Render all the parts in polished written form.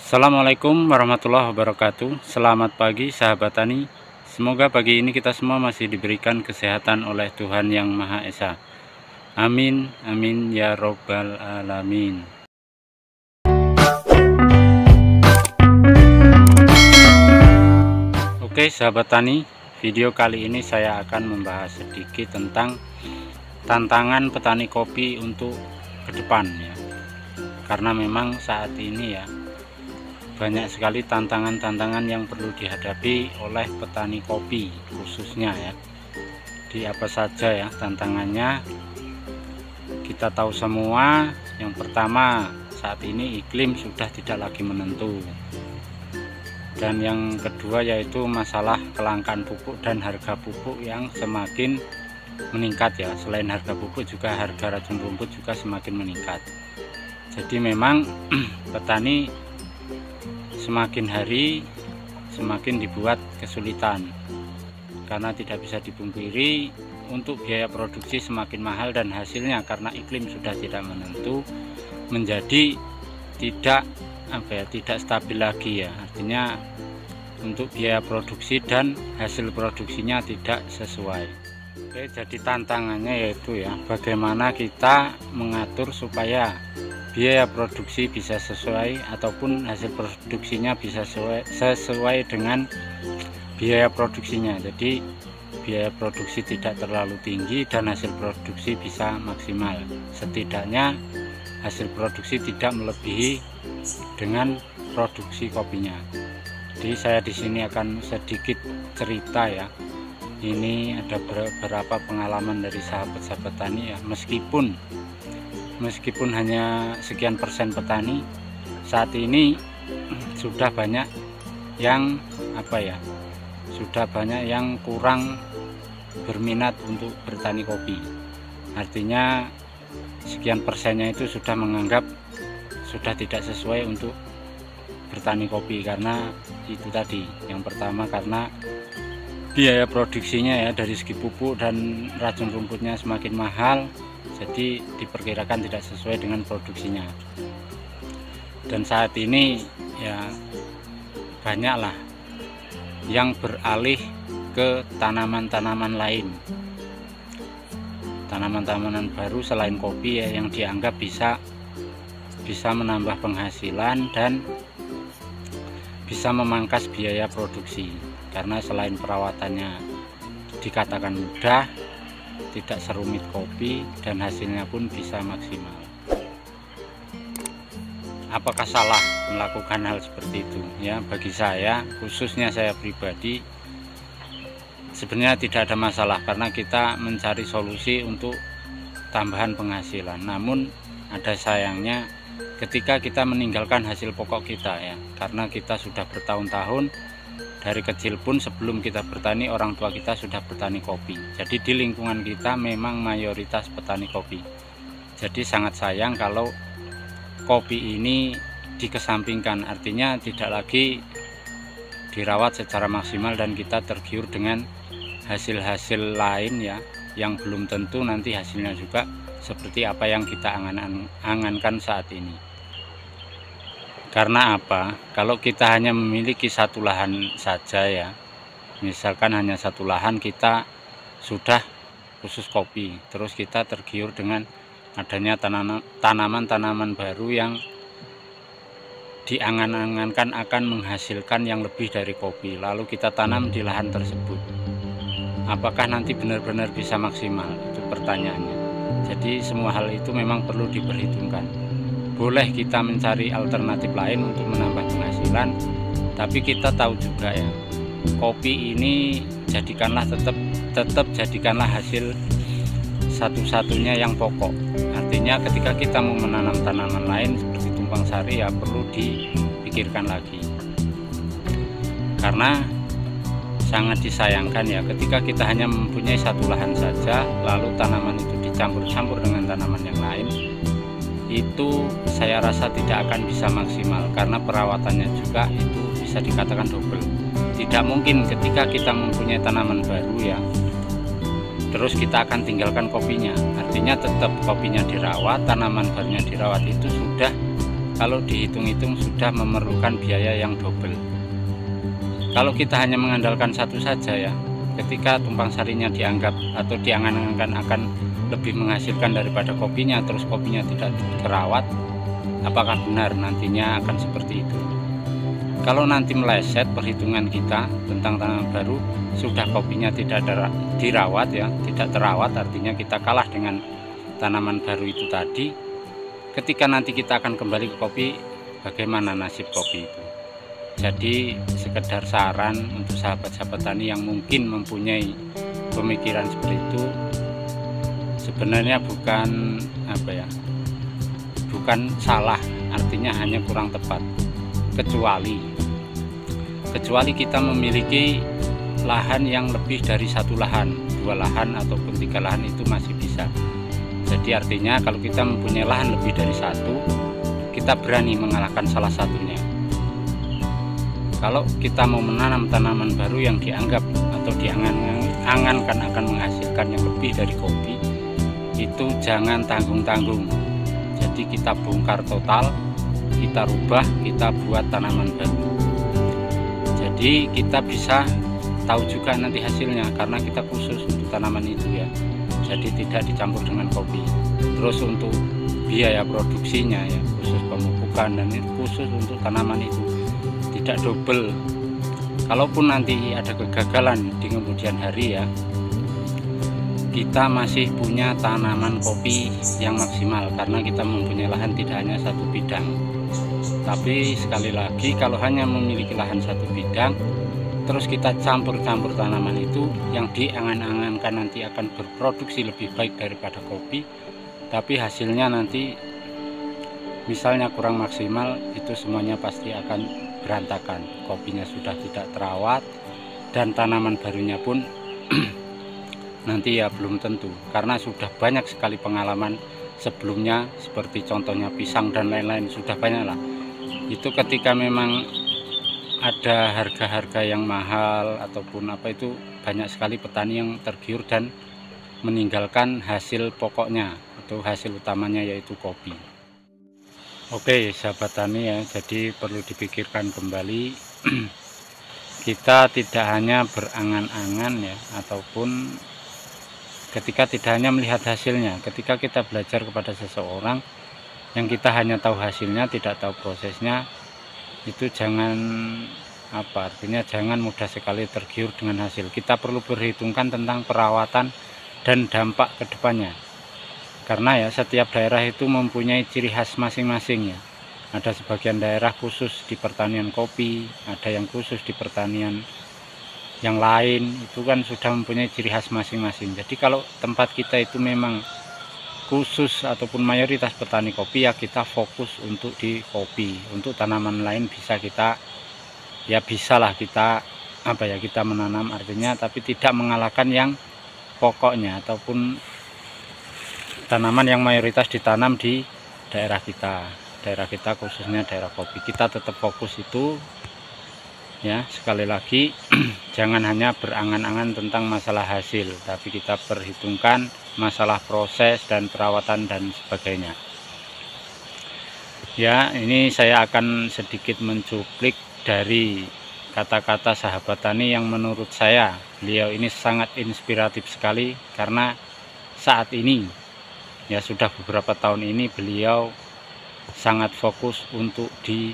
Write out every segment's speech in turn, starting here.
Assalamualaikum warahmatullahi wabarakatuh. Selamat pagi sahabat tani. Semoga pagi ini kita semua masih diberikan kesehatan oleh Tuhan Yang Maha Esa. Amin, amin ya robbal alamin. Oke sahabat tani, video kali ini saya akan membahas sedikit tentang tantangan petani kopi untuk ke depan ya. Karena memang saat ini ya banyak sekali tantangan-tantangan yang perlu dihadapi oleh petani kopi khususnya ya. Di apa saja ya tantangannya, kita tahu semua. Yang pertama, saat ini iklim sudah tidak lagi menentu, dan yang kedua yaitu masalah kelangkaan pupuk dan harga pupuk yang semakin meningkat ya. Selain harga pupuk juga harga racun rumput juga semakin meningkat. Jadi memang petani semakin hari semakin dibuat kesulitan, karena tidak bisa dipungkiri untuk biaya produksi semakin mahal, dan hasilnya karena iklim sudah tidak menentu menjadi tidak stabil lagi ya. Artinya untuk biaya produksi dan hasil produksinya tidak sesuai. Oke, jadi tantangannya yaitu ya bagaimana kita mengatur supaya biaya produksi bisa sesuai ataupun hasil produksinya bisa sesuai dengan biaya produksinya. Jadi biaya produksi tidak terlalu tinggi dan hasil produksi bisa maksimal. Setidaknya hasil produksi tidak melebihi dengan produksi kopinya. Jadi saya di sini akan sedikit cerita ya. Ini ada beberapa pengalaman dari sahabat-sahabat tani ya. Meskipun hanya sekian persen petani saat ini sudah banyak yang sudah banyak yang kurang berminat untuk bertani kopi. Artinya sekian persennya itu sudah menganggap sudah tidak sesuai untuk bertani kopi, karena itu tadi. Yang pertama karena biaya produksinya ya, dari segi pupuk dan racun rumputnya semakin mahal, jadi diperkirakan tidak sesuai dengan produksinya. Dan saat ini ya banyaklah yang beralih ke tanaman-tanaman lain, tanaman-tanaman baru selain kopi ya, yang dianggap bisa menambah penghasilan dan bisa memangkas biaya produksi. Karena selain perawatannya dikatakan mudah, tidak serumit kopi, dan hasilnya pun bisa maksimal. Apakah salah melakukan hal seperti itu? Ya, bagi saya, khususnya saya pribadi, sebenarnya tidak ada masalah, karena kita mencari solusi untuk tambahan penghasilan. Namun ada sayangnya ketika kita meninggalkan hasil pokok kita ya, karena kita sudah bertahun-tahun dari kecil pun sebelum kita bertani, orang tua kita sudah bertani kopi. Jadi di lingkungan kita memang mayoritas petani kopi. Jadi sangat sayang kalau kopi ini dikesampingkan, artinya tidak lagi dirawat secara maksimal dan kita tergiur dengan hasil-hasil lain ya, yang belum tentu nanti hasilnya juga seperti apa yang kita angankan saat ini. Karena apa? Kalau kita hanya memiliki satu lahan saja ya, misalkan hanya satu lahan kita sudah khusus kopi, terus kita tergiur dengan adanya tanaman-tanaman baru yang diangan-angankan akan menghasilkan yang lebih dari kopi, lalu kita tanam di lahan tersebut. Apakah nanti benar-benar bisa maksimal? Itu pertanyaannya. Jadi semua hal itu memang perlu diperhitungkan. Boleh kita mencari alternatif lain untuk menambah penghasilan, tapi kita tahu juga ya, kopi ini jadikanlah tetap jadikanlah hasil satu-satunya yang pokok. Artinya ketika kita mau menanam tanaman lain seperti tumpang sari ya perlu dipikirkan lagi. Karena sangat disayangkan ya ketika kita hanya mempunyai satu lahan saja, lalu tanaman itu dicampur-campur dengan tanaman yang lain, itu saya rasa tidak akan bisa maksimal, karena perawatannya juga itu bisa dikatakan double. Tidak mungkin ketika kita mempunyai tanaman baru ya, terus kita akan tinggalkan kopinya. Artinya tetap kopinya dirawat, tanaman barunya dirawat, itu sudah kalau dihitung-hitung sudah memerlukan biaya yang double. Kalau kita hanya mengandalkan satu saja ya, ketika tumpang sarinya dianggap atau diangan-angankan akan lebih menghasilkan daripada kopinya, terus kopinya tidak terawat, apakah benar nantinya akan seperti itu? Kalau nanti meleset perhitungan kita tentang tanaman baru, sudah kopinya tidak dirawat ya, tidak terawat, artinya kita kalah dengan tanaman baru itu tadi. Ketika nanti kita akan kembali ke kopi, bagaimana nasib kopi itu? Jadi sekedar saran untuk sahabat-sahabat tani yang mungkin mempunyai pemikiran seperti itu, sebenarnya bukan bukan salah, artinya hanya kurang tepat. Kecuali kita memiliki lahan yang lebih dari satu lahan, 2 lahan ataupun 3 lahan, itu masih bisa. Jadi artinya kalau kita mempunyai lahan lebih dari 1, kita berani mengalahkan salah satunya. Kalau kita mau menanam tanaman baru yang dianggap atau diangan-angankan akan menghasilkan yang lebih dari kopi, itu jangan tanggung-tanggung. Jadi kita bongkar total, kita rubah, kita buat tanaman baru. Jadi kita bisa tahu juga nanti hasilnya, karena kita khusus untuk tanaman itu ya. Jadi tidak dicampur dengan kopi. Terus untuk biaya produksinya ya, khusus pemupukan dan itu khusus untuk tanaman itu, tidak double. Kalaupun nanti ada kegagalan di kemudian hari ya, kita masih punya tanaman kopi yang maksimal, karena kita mempunyai lahan tidak hanya satu bidang. Tapi sekali lagi, kalau hanya memiliki lahan satu bidang, terus kita campur-campur tanaman itu, yang diangan-angankan nanti akan berproduksi lebih baik daripada kopi, tapi hasilnya nanti misalnya kurang maksimal, itu semuanya pasti akan berantakan. Kopinya sudah tidak terawat dan tanaman barunya pun nanti ya belum tentu, karena sudah banyak sekali pengalaman sebelumnya, seperti contohnya pisang dan lain-lain, sudah banyak lah. Itu ketika memang ada harga-harga yang mahal ataupun apa, itu banyak sekali petani yang tergiur dan meninggalkan hasil pokoknya atau hasil utamanya, yaitu kopi. Oke sahabat tani ya, jadi perlu dipikirkan kembali. Kita tidak hanya berangan-angan ya, ataupun ketika tidak hanya melihat hasilnya. Ketika kita belajar kepada seseorang yang kita hanya tahu hasilnya, tidak tahu prosesnya, itu jangan artinya jangan mudah sekali tergiur dengan hasil. Kita perlu berhitungkan tentang perawatan dan dampak ke depannya. Karena ya setiap daerah itu mempunyai ciri khas masing-masing ya. Ada sebagian daerah khusus di pertanian kopi, ada yang khusus di pertanian yang lain, itu kan sudah mempunyai ciri khas masing-masing. Jadi kalau tempat kita itu memang khusus ataupun mayoritas petani kopi, ya kita fokus untuk di kopi. Untuk tanaman lain bisa kita ya bisalah kita kita menanam, artinya tapi tidak mengalahkan yang pokoknya ataupun tanaman yang mayoritas ditanam di daerah kita khususnya daerah kopi. Kita tetap fokus itu ya. Sekali lagi jangan hanya berangan-angan tentang masalah hasil, tapi kita perhitungkan masalah proses dan perawatan dan sebagainya ya. Ini saya akan sedikit mencuplik dari kata-kata sahabat tani yang menurut saya beliau ini sangat inspiratif sekali, karena saat ini ya sudah beberapa tahun ini beliau sangat fokus untuk di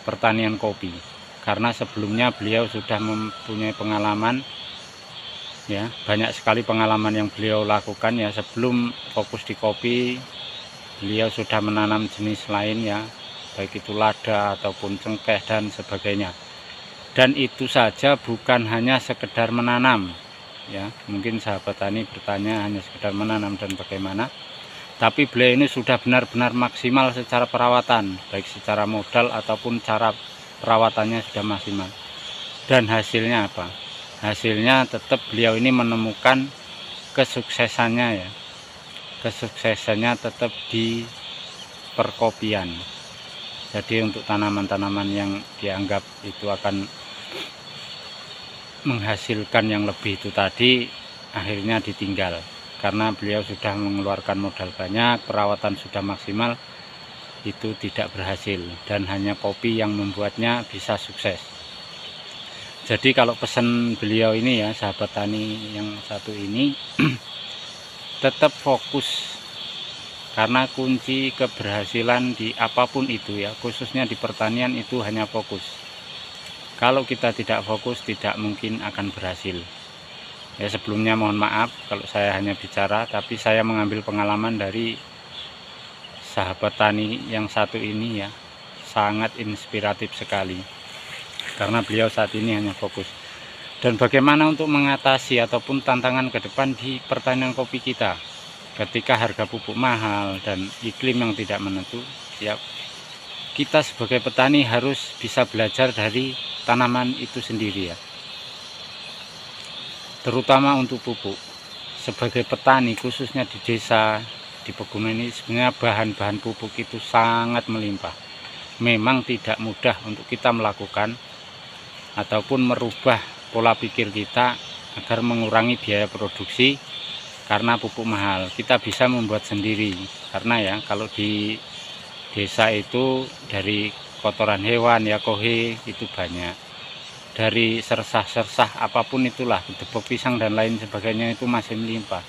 pertanian kopi, karena sebelumnya beliau sudah mempunyai pengalaman ya, banyak sekali pengalaman yang beliau lakukan ya. Sebelum fokus di kopi, beliau sudah menanam jenis lain ya, baik itu lada ataupun cengkeh dan sebagainya. Dan itu saja bukan hanya sekedar menanam ya. Mungkin sahabat tani bertanya hanya sekedar menanam dan bagaimana, tapi beliau ini sudah benar-benar maksimal secara perawatan, baik secara modal ataupun cara perawatannya sudah maksimal. Dan hasilnya apa? Hasilnya tetap beliau ini menemukan kesuksesannya ya. Kesuksesannya tetap di perkopian. Jadi untuk tanaman-tanaman yang dianggap itu akan menghasilkan yang lebih itu tadi, akhirnya ditinggal. Karena beliau sudah mengeluarkan modal banyak, perawatan sudah maksimal, itu tidak berhasil, dan hanya kopi yang membuatnya bisa sukses. Jadi kalau pesan beliau ini ya, sahabat tani yang satu ini, tetap fokus, karena kunci keberhasilan di apapun itu ya, khususnya di pertanian itu hanya fokus. Kalau kita tidak fokus, tidak mungkin akan berhasil. Ya, sebelumnya mohon maaf kalau saya hanya bicara, tapi saya mengambil pengalaman dari sahabat tani yang satu ini ya, sangat inspiratif sekali. Karena beliau saat ini hanya fokus. Dan bagaimana untuk mengatasi ataupun tantangan ke depan di pertanian kopi kita ketika harga pupuk mahal dan iklim yang tidak menentu, ya kita sebagai petani harus bisa belajar dari tanaman itu sendiri ya, terutama untuk pupuk. Sebagai petani khususnya di desa, di pegunungan ini, sebenarnya bahan-bahan pupuk itu sangat melimpah. Memang tidak mudah untuk kita melakukan ataupun merubah pola pikir kita agar mengurangi biaya produksi karena pupuk mahal. Kita bisa membuat sendiri, karena ya kalau di desa itu dari kotoran hewan ya, kohe itu banyak, dari sersah-sersah apapun itulah, tepung pisang dan lain sebagainya itu masih melimpah.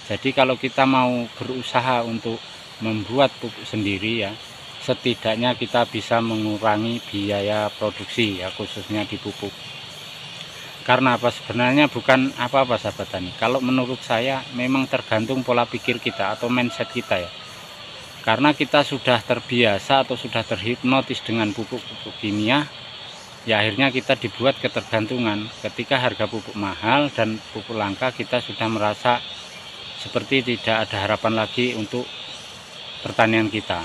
Jadi kalau kita mau berusaha untuk membuat pupuk sendiri ya, setidaknya kita bisa mengurangi biaya produksi ya, khususnya di pupuk. Karena apa? Sebenarnya bukan apa-apa sahabat tani. Kalau menurut saya memang tergantung pola pikir kita atau mindset kita ya. Karena kita sudah terbiasa atau sudah terhipnotis dengan pupuk-pupuk kimia, ya akhirnya kita dibuat ketergantungan. Ketika harga pupuk mahal dan pupuk langka, kita sudah merasa seperti tidak ada harapan lagi untuk pertanian kita.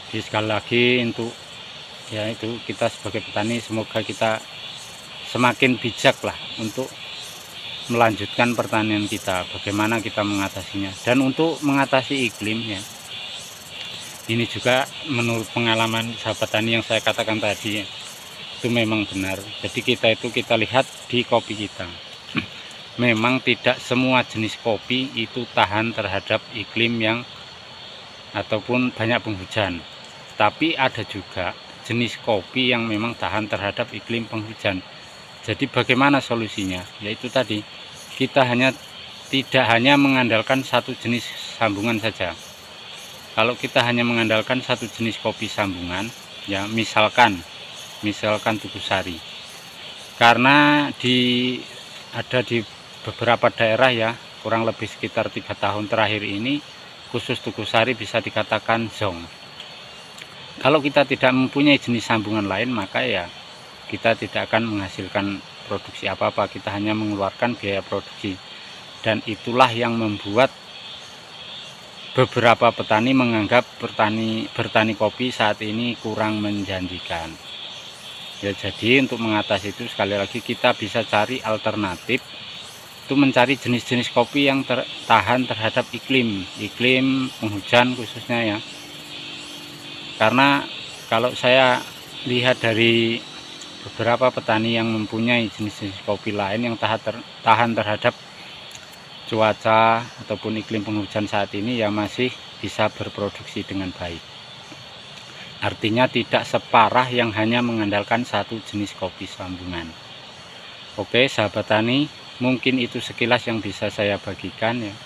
Jadi sekali lagi untuk ya itu, kita sebagai petani semoga kita semakin bijak lah untuk melanjutkan pertanian kita, bagaimana kita mengatasinya. Dan untuk mengatasi iklim ya, ini juga menurut pengalaman sahabat tani yang saya katakan tadi ya, itu memang benar. Jadi kita lihat di kopi kita, memang tidak semua jenis kopi itu tahan terhadap iklim yang ataupun banyak penghujan. Tapi ada juga jenis kopi yang memang tahan terhadap iklim penghujan. Jadi bagaimana solusinya? Yaitu tadi, kita tidak hanya mengandalkan satu jenis sambungan saja. Kalau kita hanya mengandalkan satu jenis kopi sambungan, ya misalkan Tuku Sari. Karena ada di beberapa daerah ya, kurang lebih sekitar 3 tahun terakhir ini, khusus Tuku Sari bisa dikatakan zong. Kalau kita tidak mempunyai jenis sambungan lain, maka ya kita tidak akan menghasilkan produksi apa-apa, kita hanya mengeluarkan biaya produksi. Dan itulah yang membuat beberapa petani menganggap bertani kopi saat ini kurang menjanjikan. Ya, jadi untuk mengatasi itu sekali lagi kita bisa cari alternatif, itu mencari jenis-jenis kopi yang tahan terhadap iklim penghujan khususnya ya. Karena kalau saya lihat dari beberapa petani yang mempunyai jenis-jenis kopi lain yang tahan terhadap cuaca ataupun iklim penghujan saat ini, ya masih bisa berproduksi dengan baik. Artinya tidak separah yang hanya mengandalkan satu jenis kopi sambungan. Oke sahabat tani, mungkin itu sekilas yang bisa saya bagikan ya.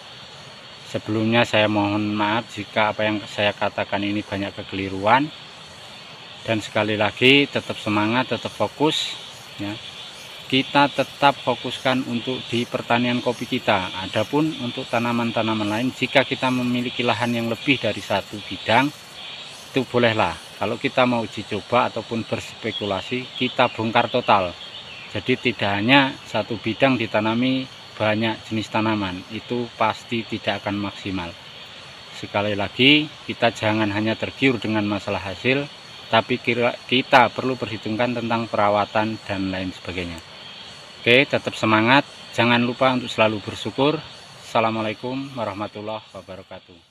Sebelumnya saya mohon maaf jika apa yang saya katakan ini banyak kekeliruan. Dan sekali lagi tetap semangat, tetap fokus ya. Kita tetap fokuskan untuk di pertanian kopi kita. Adapun untuk tanaman-tanaman lain, jika kita memiliki lahan yang lebih dari satu bidang, itu bolehlah. Kalau kita mau uji coba ataupun berspekulasi, kita bongkar total. Jadi tidak hanya satu bidang ditanami banyak jenis tanaman, itu pasti tidak akan maksimal. Sekali lagi, kita jangan hanya tergiur dengan masalah hasil, tapi kita perlu perhitungkan tentang perawatan dan lain sebagainya. Oke, tetap semangat, jangan lupa untuk selalu bersyukur. Assalamualaikum warahmatullahi wabarakatuh.